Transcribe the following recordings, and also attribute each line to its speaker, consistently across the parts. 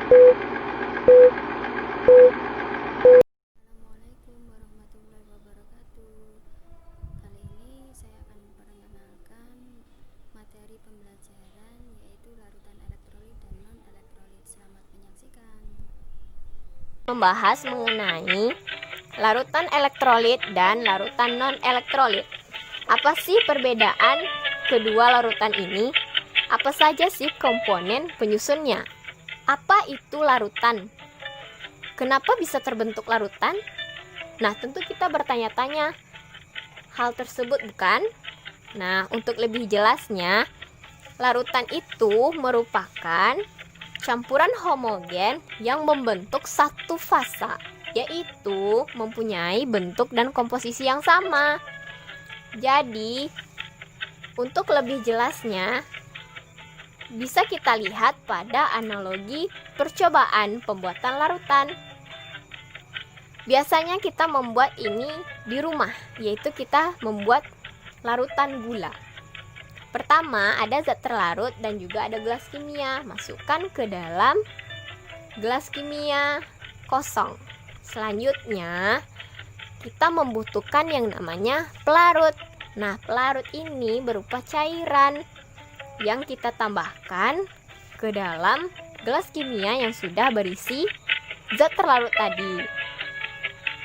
Speaker 1: Assalamualaikum warahmatullahi wabarakatuh. Kali ini saya akan memperkenalkan materi pembelajaran yaitu larutan elektrolit dan non-elektrolit. Selamat menyaksikan.
Speaker 2: Membahas mengenai larutan elektrolit dan larutan non-elektrolit. Apa sih perbedaan kedua larutan ini? Apa saja sih komponen penyusunnya? Apa itu larutan? Kenapa bisa terbentuk larutan? Nah, tentu kita bertanya-tanya hal tersebut, bukan? Nah, untuk lebih jelasnya, larutan itu merupakan campuran homogen yang membentuk satu fasa, yaitu mempunyai bentuk dan komposisi yang sama. Jadi, untuk lebih jelasnya, bisa kita lihat pada analogi percobaan pembuatan larutan. Biasanya kita membuat ini di rumah, yaitu kita membuat larutan gula. Pertama, ada zat terlarut dan juga ada gelas kimia. Masukkan ke dalam gelas kimia kosong. Selanjutnya, kita membutuhkan yang namanya pelarut. Nah, pelarut ini berupa cairan yang kita tambahkan ke dalam gelas kimia yang sudah berisi zat terlarut tadi.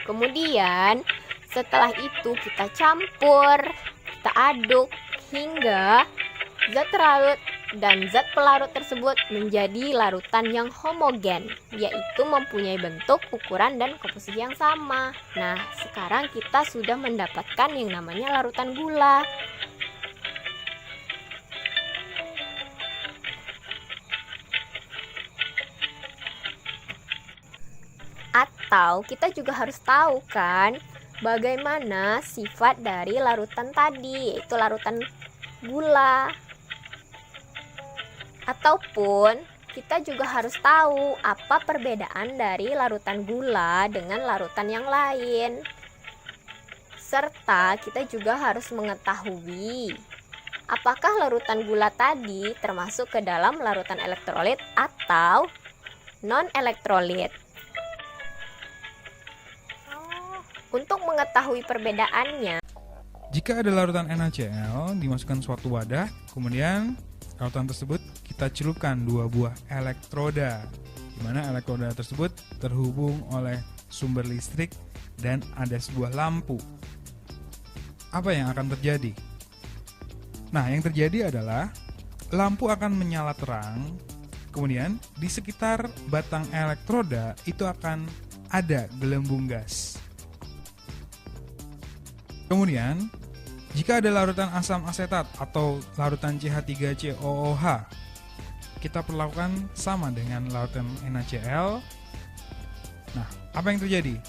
Speaker 2: Kemudian, setelah itu kita campur, kita aduk hingga zat terlarut dan zat pelarut tersebut menjadi larutan yang homogen, yaitu mempunyai bentuk, ukuran, dan komposisi yang sama. Nah, sekarang kita sudah mendapatkan yang namanya larutan gula. Atau kita juga harus tahu kan bagaimana sifat dari larutan tadi, yaitu larutan gula. Ataupun kita juga harus tahu apa perbedaan dari larutan gula dengan larutan yang lain. Serta kita juga harus mengetahui apakah larutan gula tadi termasuk ke dalam larutan elektrolit atau non-elektrolit. Untuk mengetahui perbedaannya,
Speaker 3: jika ada larutan NaCl, dimasukkan suatu wadah, kemudian larutan tersebut kita celupkan dua buah elektroda, di mana elektroda tersebut terhubung oleh sumber listrik dan ada sebuah lampu. Apa yang akan terjadi? Nah, yang terjadi adalah lampu akan menyala terang, kemudian di sekitar batang elektroda itu akan ada gelembung gas. Kemudian, jika ada larutan asam asetat atau larutan CH3COOH, kita perlakukan sama dengan larutan NaCl. Nah, apa yang terjadi?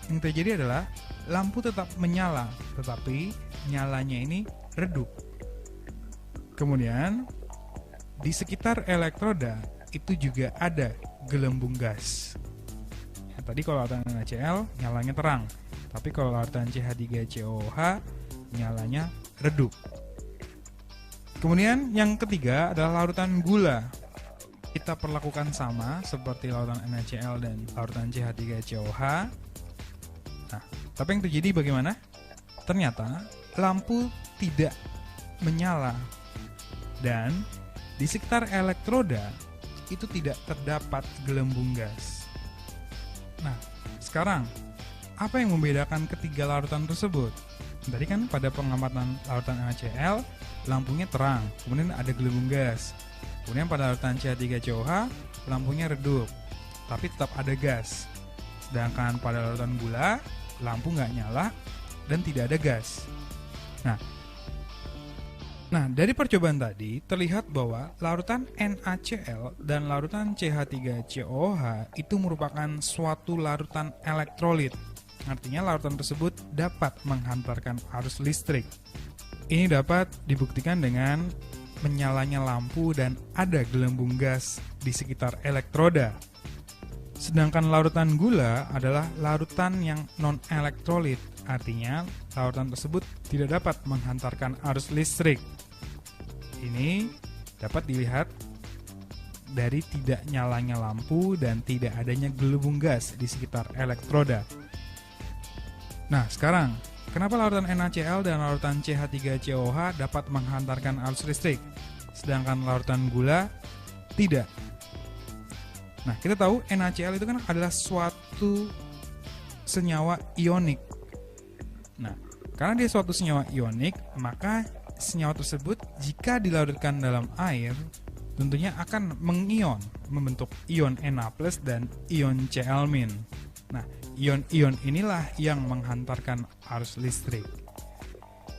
Speaker 3: Yang terjadi adalah lampu tetap menyala, tetapi nyalanya ini redup. Kemudian, di sekitar elektroda itu juga ada gelembung gas. Nah, tadi kalau larutan NaCl nyalanya terang, tapi kalau larutan CH3COOH nyalanya redup. Kemudian yang ketiga adalah larutan gula. Kita perlakukan sama seperti larutan NaCl dan larutan CH3COOH. Nah, tapi yang terjadi bagaimana? Ternyata lampu tidak menyala dan di sekitar elektroda itu tidak terdapat gelembung gas. Nah, sekarang apa yang membedakan ketiga larutan tersebut? Tadi kan pada pengamatan larutan NaCl lampunya terang, kemudian ada gelembung gas. Kemudian pada larutan CH3COOH lampunya redup, tapi tetap ada gas. Sedangkan pada larutan gula lampu nggak nyala dan tidak ada gas. Nah, dari percobaan tadi terlihat bahwa larutan NaCl dan larutan CH3COOH itu merupakan suatu larutan elektrolit. Artinya larutan tersebut dapat menghantarkan arus listrik. Ini dapat dibuktikan dengan menyalanya lampu dan ada gelembung gas di sekitar elektroda. Sedangkan larutan gula adalah larutan yang non-elektrolit, artinya larutan tersebut tidak dapat menghantarkan arus listrik. Ini dapat dilihat dari tidak nyalanya lampu dan tidak adanya gelembung gas di sekitar elektroda. Nah, sekarang, kenapa larutan NaCl dan larutan CH3COH dapat menghantarkan arus listrik, sedangkan larutan gula tidak? Nah, kita tahu NaCl itu kan adalah suatu senyawa ionik. Nah, karena dia suatu senyawa ionik, maka senyawa tersebut jika dilarutkan dalam air, tentunya akan mengion, membentuk ion Na+ dan ion Cl-. Nah, ion-ion inilah yang menghantarkan arus listrik.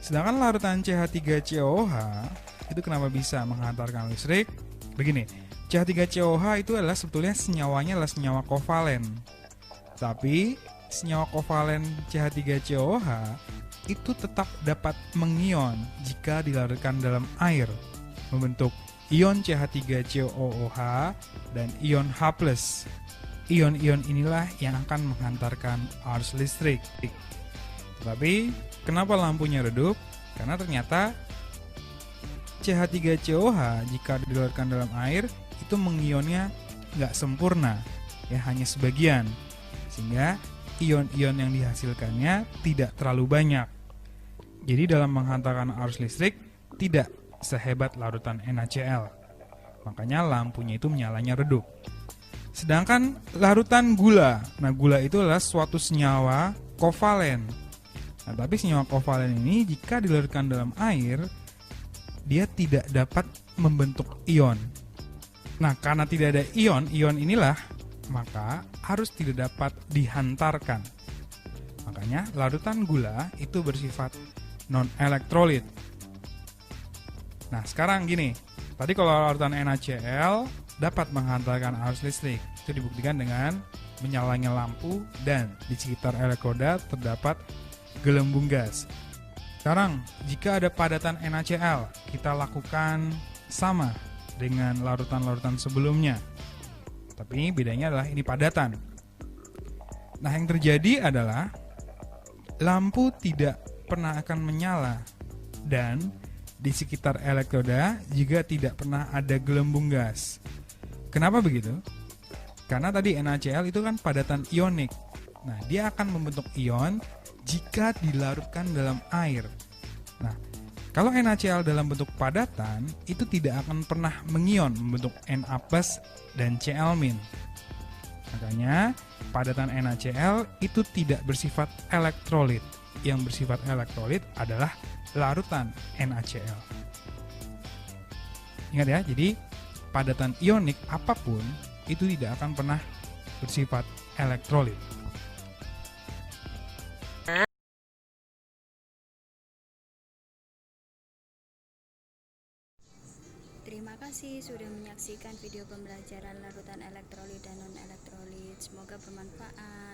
Speaker 3: Sedangkan larutan CH3COH itu kenapa bisa menghantarkan listrik? Begini, CH3COH itu adalah sebetulnya senyawanya adalah senyawa kovalen. Tapi senyawa kovalen CH3COH itu tetap dapat mengion jika dilarutkan dalam air, membentuk ion CH3COOH dan ion H+. Ion-ion inilah yang akan menghantarkan arus listrik. Tetapi, kenapa lampunya redup? Karena ternyata CH3COH jika dilarutkan dalam air itu mengionnya nggak sempurna, ya hanya sebagian, sehingga ion-ion yang dihasilkannya tidak terlalu banyak. Jadi dalam menghantarkan arus listrik tidak sehebat larutan NaCl. Makanya lampunya itu menyalanya redup. Sedangkan larutan gula, nah gula itu adalah suatu senyawa kovalen. Nah, tapi senyawa kovalen ini jika dilarutkan dalam air, dia tidak dapat membentuk ion. Nah, karena tidak ada ion inilah, maka arus tidak dapat dihantarkan. Makanya larutan gula itu bersifat non-elektrolit. Nah, sekarang gini, tadi kalau larutan NaCl dapat menghantarkan arus listrik. Itu dibuktikan dengan menyalanya lampu dan di sekitar elektroda terdapat gelembung gas. Sekarang, jika ada padatan NaCl, kita lakukan sama dengan larutan-larutan sebelumnya. Tapi bedanya adalah ini padatan. Nah, yang terjadi adalah lampu tidak pernah akan menyala dan di sekitar elektroda juga tidak pernah ada gelembung gas. Kenapa begitu? Karena tadi NaCl itu kan padatan ionik. Nah, dia akan membentuk ion jika dilarutkan dalam air. Nah, kalau NaCl dalam bentuk padatan itu tidak akan pernah mengion membentuk Na+ dan Cl-. Makanya padatan NaCl itu tidak bersifat elektrolit. Yang bersifat elektrolit adalah larutan NaCl. Ingat ya, jadi padatan ionik apapun itu tidak akan pernah bersifat elektrolit.
Speaker 1: Terima kasih sudah menyaksikan video pembelajaran larutan elektrolit dan non-elektrolit. Semoga bermanfaat.